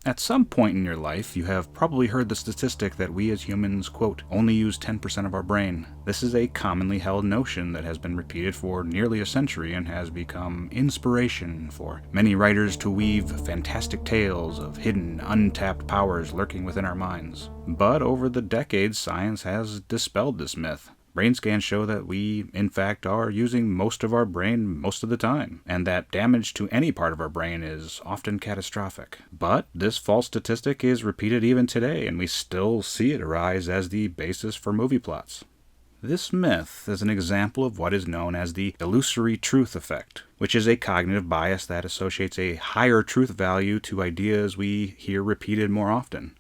At some point in your life, you have probably heard the statistic that we as humans, quote, only use 10% of our brain. This is a commonly held notion that has been repeated for nearly a century and has become inspiration for many writers to weave fantastic tales of hidden, untapped powers lurking within our minds. But over the decades, science has dispelled this myth. Brain scans show that we, in fact, are using most of our brain most of the time, and that damage to any part of our brain is often catastrophic. But this false statistic is repeated even today, and we still see it arise as the basis for movie plots. This myth is an example of what is known as the illusory truth effect, which is a cognitive bias that associates a higher truth value to ideas we hear repeated more often.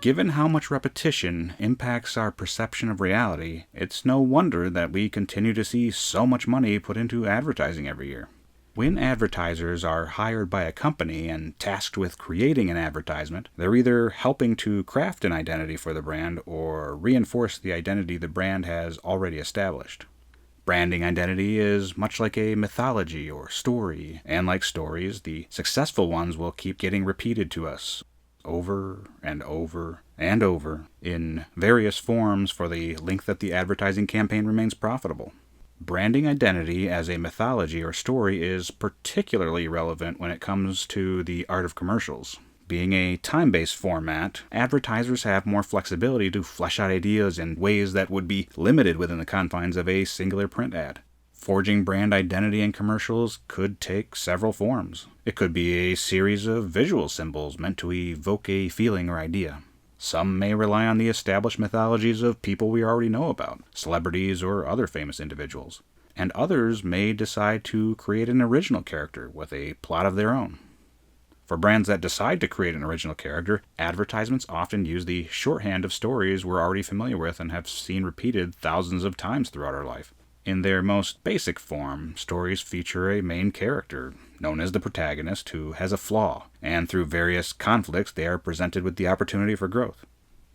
Given how much repetition impacts our perception of reality, it's no wonder that we continue to see so much money put into advertising every year. When advertisers are hired by a company and tasked with creating an advertisement, they're either helping to craft an identity for the brand or reinforce the identity the brand has already established. Branding identity is much like a mythology or story, and like stories, the successful ones will keep getting repeated to us over and over and over in various forms for the length that the advertising campaign remains profitable. Branding identity as a mythology or story is particularly relevant when it comes to the art of commercials. Being a time-based format, advertisers have more flexibility to flesh out ideas in ways that would be limited within the confines of a singular print ad. Forging brand identity in commercials could take several forms. It could be a series of visual symbols meant to evoke a feeling or idea. Some may rely on the established mythologies of people we already know about, celebrities or other famous individuals. And others may decide to create an original character with a plot of their own. For brands that decide to create an original character, advertisements often use the shorthand of stories we're already familiar with and have seen repeated thousands of times throughout our life. In their most basic form, stories feature a main character, known as the protagonist, who has a flaw, and through various conflicts they are presented with the opportunity for growth.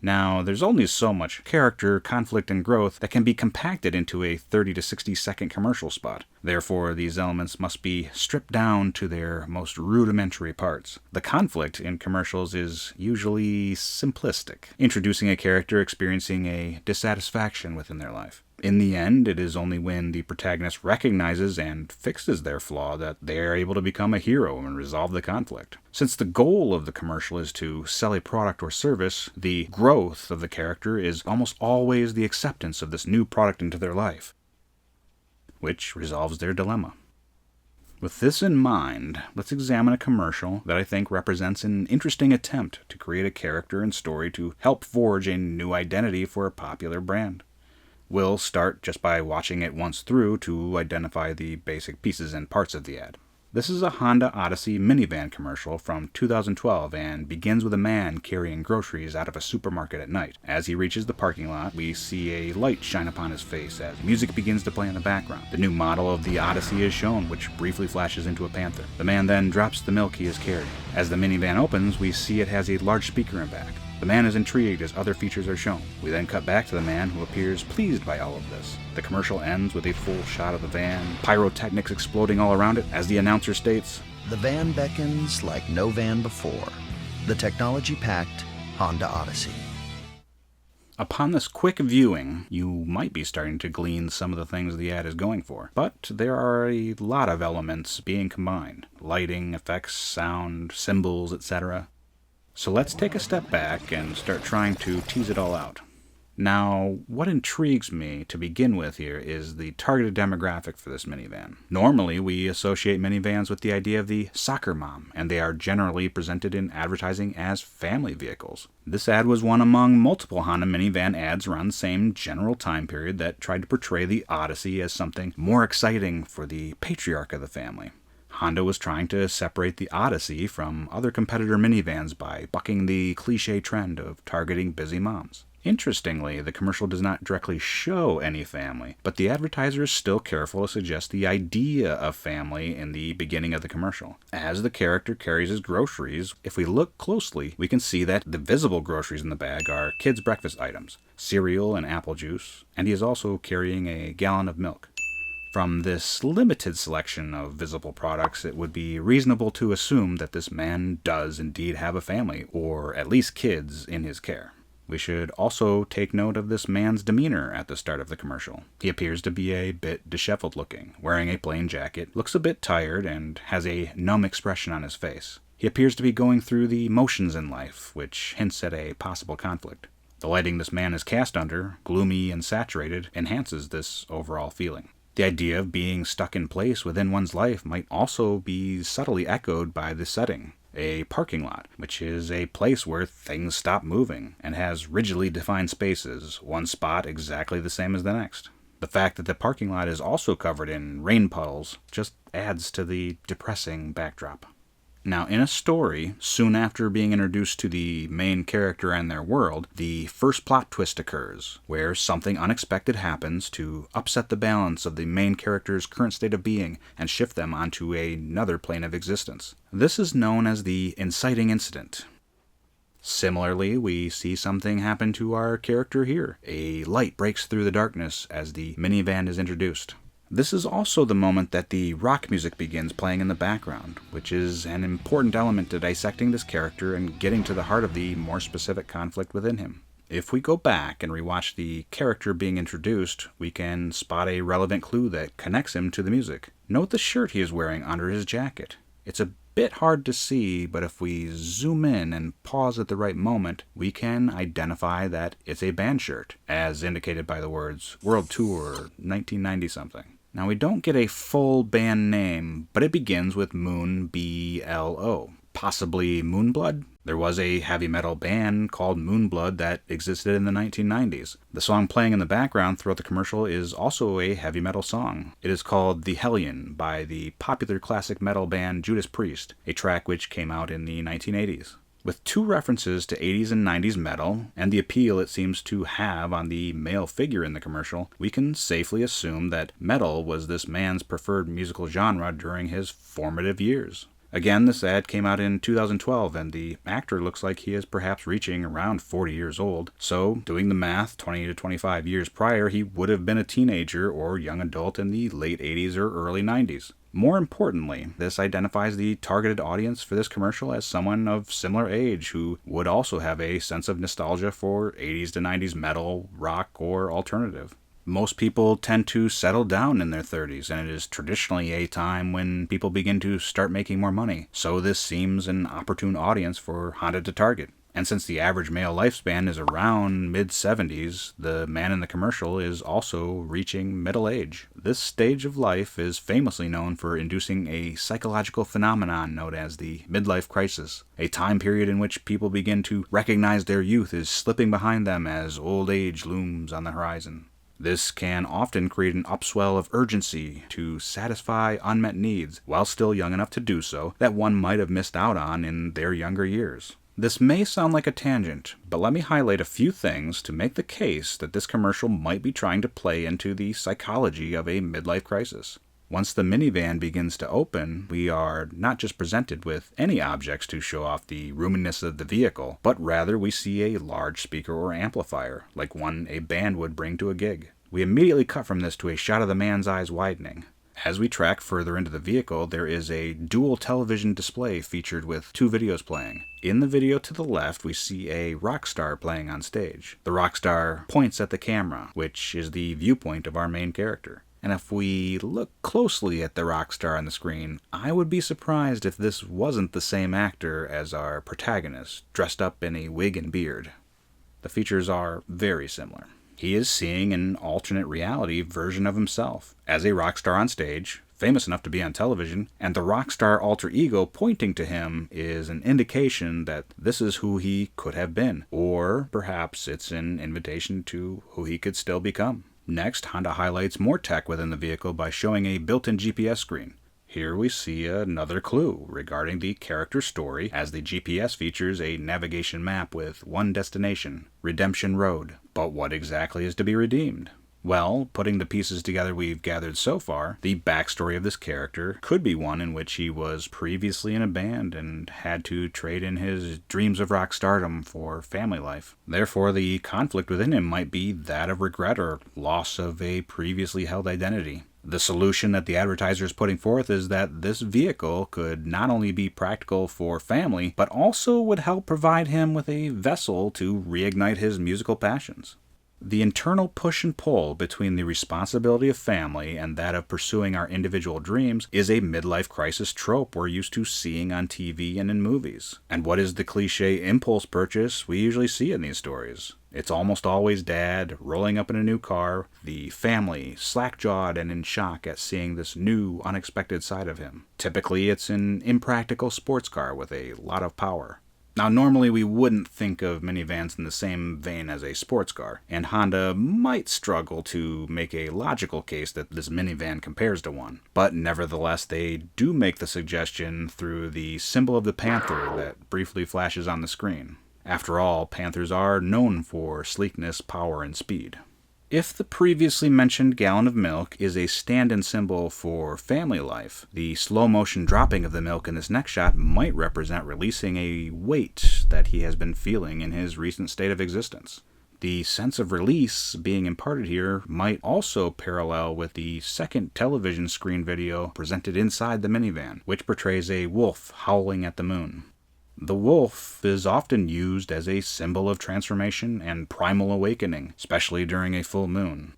Now, there's only so much character, conflict, and growth that can be compacted into a 30 to 60 second commercial spot. Therefore, these elements must be stripped down to their most rudimentary parts. The conflict in commercials is usually simplistic, introducing a character experiencing a dissatisfaction within their life. In the end, it is only when the protagonist recognizes and fixes their flaw that they are able to become a hero and resolve the conflict. Since the goal of the commercial is to sell a product or service, the growth of the character is almost always the acceptance of this new product into their life, which resolves their dilemma. With this in mind, let's examine a commercial that I think represents an interesting attempt to create a character and story to help forge a new identity for a popular brand. We'll start just by watching it once through to identify the basic pieces and parts of the ad. This is a Honda Odyssey minivan commercial from 2012 and begins with a man carrying groceries out of a supermarket at night. As he reaches the parking lot, we see a light shine upon his face as music begins to play in the background. The new model of the Odyssey is shown, which briefly flashes into a Panther. The man then drops the milk he is carrying. As the minivan opens, we see it has a large speaker in back. The man is intrigued as other features are shown. We then cut back to the man who appears pleased by all of this. The commercial ends with a full shot of the van, pyrotechnics exploding all around it, as the announcer states, "The van beckons like no van before. The technology-packed Honda Odyssey." Upon this quick viewing, you might be starting to glean some of the things the ad is going for, but there are a lot of elements being combined. Lighting, effects, sound, symbols, etc. So let's take a step back and start trying to tease it all out. Now, what intrigues me to begin with here is the targeted demographic for this minivan. Normally, we associate minivans with the idea of the soccer mom, and they are generally presented in advertising as family vehicles. This ad was one among multiple Honda minivan ads around the same general time period that tried to portray the Odyssey as something more exciting for the patriarch of the family. Honda was trying to separate the Odyssey from other competitor minivans by bucking the cliché trend of targeting busy moms. Interestingly, the commercial does not directly show any family, but the advertiser is still careful to suggest the idea of family in the beginning of the commercial. As the character carries his groceries, if we look closely, we can see that the visible groceries in the bag are kids' breakfast items, cereal and apple juice, and he is also carrying a gallon of milk. From this limited selection of visible products, it would be reasonable to assume that this man does indeed have a family, or at least kids, in his care. We should also take note of this man's demeanor at the start of the commercial. He appears to be a bit disheveled looking, wearing a plain jacket, looks a bit tired, and has a numb expression on his face. He appears to be going through the motions in life, which hints at a possible conflict. The lighting this man is cast under, gloomy and saturated, enhances this overall feeling. The idea of being stuck in place within one's life might also be subtly echoed by the setting. A parking lot, which is a place where things stop moving and has rigidly defined spaces, one spot exactly the same as the next. The fact that the parking lot is also covered in rain puddles just adds to the depressing backdrop. Now, in a story, soon after being introduced to the main character and their world, the first plot twist occurs, where something unexpected happens to upset the balance of the main character's current state of being and shift them onto another plane of existence. This is known as the inciting incident. Similarly, we see something happen to our character here. A light breaks through the darkness as the minivan is introduced. This is also the moment that the rock music begins playing in the background, which is an important element to dissecting this character and getting to the heart of the more specific conflict within him. If we go back and rewatch the character being introduced, we can spot a relevant clue that connects him to the music. Note the shirt he is wearing under his jacket. It's a bit hard to see, but if we zoom in and pause at the right moment, we can identify that it's a band shirt, as indicated by the words World Tour 1990 something. Now, we don't get a full band name, but it begins with Moon, B-L-O. Possibly Moonblood? There was a heavy metal band called Moonblood that existed in the 1990s. The song playing in the background throughout the commercial is also a heavy metal song. It is called The Hellion by the popular classic metal band Judas Priest, a track which came out in the 1980s. With two references to 80s and 90s metal, and the appeal it seems to have on the male figure in the commercial, we can safely assume that metal was this man's preferred musical genre during his formative years. Again, this ad came out in 2012, and the actor looks like he is perhaps reaching around 40 years old. So, doing the math, 20 to 25 years prior, he would have been a teenager or young adult in the late 80s or early 90s. More importantly, this identifies the targeted audience for this commercial as someone of similar age who would also have a sense of nostalgia for 80s to 90s metal, rock, or alternative. Most people tend to settle down in their 30s, and it is traditionally a time when people begin to start making more money, so this seems an opportune audience for Honda to target. And since the average male lifespan is around mid-70s, the man in the commercial is also reaching middle age. This stage of life is famously known for inducing a psychological phenomenon known as the midlife crisis, a time period in which people begin to recognize their youth is slipping behind them as old age looms on the horizon. This can often create an upswell of urgency to satisfy unmet needs, while still young enough to do so, that one might have missed out on in their younger years. This may sound like a tangent, but let me highlight a few things to make the case that this commercial might be trying to play into the psychology of a midlife crisis. Once the minivan begins to open, we are not just presented with any objects to show off the roominess of the vehicle, but rather we see a large speaker or amplifier, like one a band would bring to a gig. We immediately cut from this to a shot of the man's eyes widening. As we track further into the vehicle, there is a dual television display featured with two videos playing. In the video to the left, we see a rock star playing on stage. The rock star points at the camera, which is the viewpoint of our main character. And if we look closely at the rock star on the screen, I would be surprised if this wasn't the same actor as our protagonist, dressed up in a wig and beard. The features are very similar. He is seeing an alternate reality version of himself, as a rock star on stage, famous enough to be on television, and the rock star alter ego pointing to him is an indication that this is who he could have been, or perhaps it's an invitation to who he could still become. Next, Honda highlights more tech within the vehicle by showing a built-in GPS screen. Here we see another clue regarding the character's story, as the GPS features a navigation map with one destination, Redemption Road. But what exactly is to be redeemed? Well, putting the pieces together we've gathered so far, the backstory of this character could be one in which he was previously in a band and had to trade in his dreams of rock stardom for family life. Therefore, the conflict within him might be that of regret or loss of a previously held identity. The solution that the advertiser is putting forth is that this vehicle could not only be practical for family, but also would help provide him with a vessel to reignite his musical passions. The internal push and pull between the responsibility of family and that of pursuing our individual dreams is a midlife crisis trope we're used to seeing on TV and in movies. And what is the cliche impulse purchase we usually see in these stories? It's almost always dad rolling up in a new car, the family slack-jawed and in shock at seeing this new, unexpected side of him. Typically, it's an impractical sports car with a lot of power. Now, normally we wouldn't think of minivans in the same vein as a sports car, and Honda might struggle to make a logical case that this minivan compares to one. But nevertheless, they do make the suggestion through the symbol of the panther that briefly flashes on the screen. After all, panthers are known for sleekness, power, and speed. If the previously mentioned gallon of milk is a stand-in symbol for family life, the slow-motion dropping of the milk in this next shot might represent releasing a weight that he has been feeling in his recent state of existence. The sense of release being imparted here might also parallel with the second television screen video presented inside the minivan, which portrays a wolf howling at the moon. The wolf is often used as a symbol of transformation and primal awakening, especially during a full moon.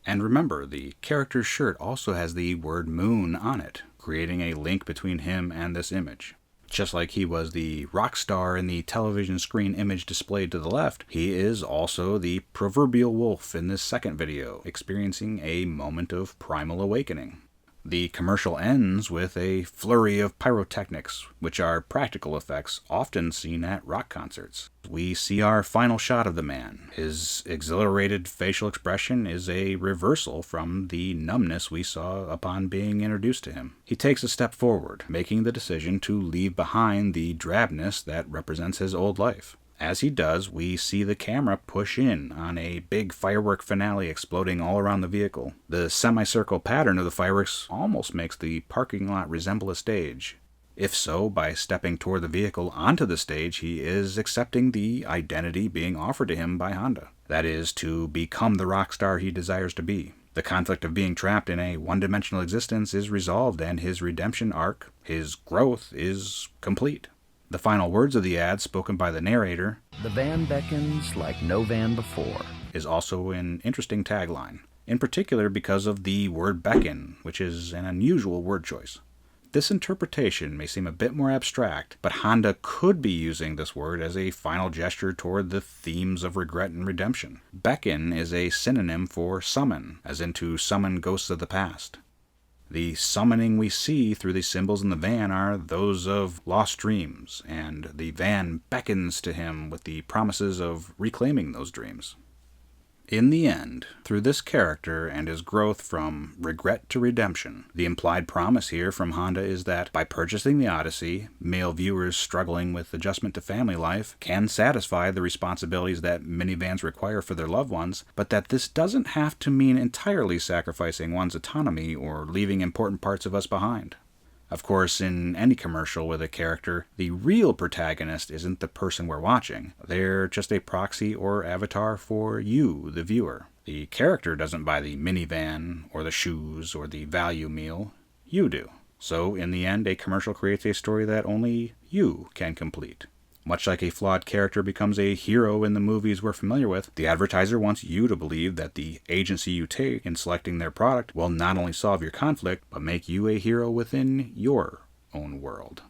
And remember, the character's shirt also has the word moon on it, creating a link between him and this image. Just like he was the rock star in the television screen image displayed to the left, he is also the proverbial wolf in this second video, experiencing a moment of primal awakening. The commercial ends with a flurry of pyrotechnics, which are practical effects often seen at rock concerts. We see our final shot of the man. His exhilarated facial expression is a reversal from the numbness we saw upon being introduced to him. He takes a step forward, making the decision to leave behind the drabness that represents his old life. As he does, we see the camera push in on a big firework finale exploding all around the vehicle. The semicircle pattern of the fireworks almost makes the parking lot resemble a stage. If so, by stepping toward the vehicle onto the stage, he is accepting the identity being offered to him by Honda. That is, to become the rock star he desires to be. The conflict of being trapped in a one-dimensional existence is resolved, and his redemption arc, his growth, is complete. The final words of the ad, spoken by the narrator, "The van beckons like no van before," is also an interesting tagline, in particular because of the word beckon, which is an unusual word choice. This interpretation may seem a bit more abstract, but Honda could be using this word as a final gesture toward the themes of regret and redemption. Beckon is a synonym for summon, as in to summon ghosts of the past. The summoning we see through the symbols in the van are those of lost dreams, and the van beckons to him with the promises of reclaiming those dreams. In the end, through this character and his growth from regret to redemption, the implied promise here from Honda is that by purchasing the Odyssey, male viewers struggling with adjustment to family life can satisfy the responsibilities that minivans require for their loved ones, but that this doesn't have to mean entirely sacrificing one's autonomy or leaving important parts of us behind. Of course, in any commercial with a character, the real protagonist isn't the person we're watching. They're just a proxy or avatar for you, the viewer. The character doesn't buy the minivan, or the shoes, or the value meal. You do. So, in the end, a commercial creates a story that only you can complete. Much like a flawed character becomes a hero in the movies we're familiar with, the advertiser wants you to believe that the agency you take in selecting their product will not only solve your conflict, but make you a hero within your own world.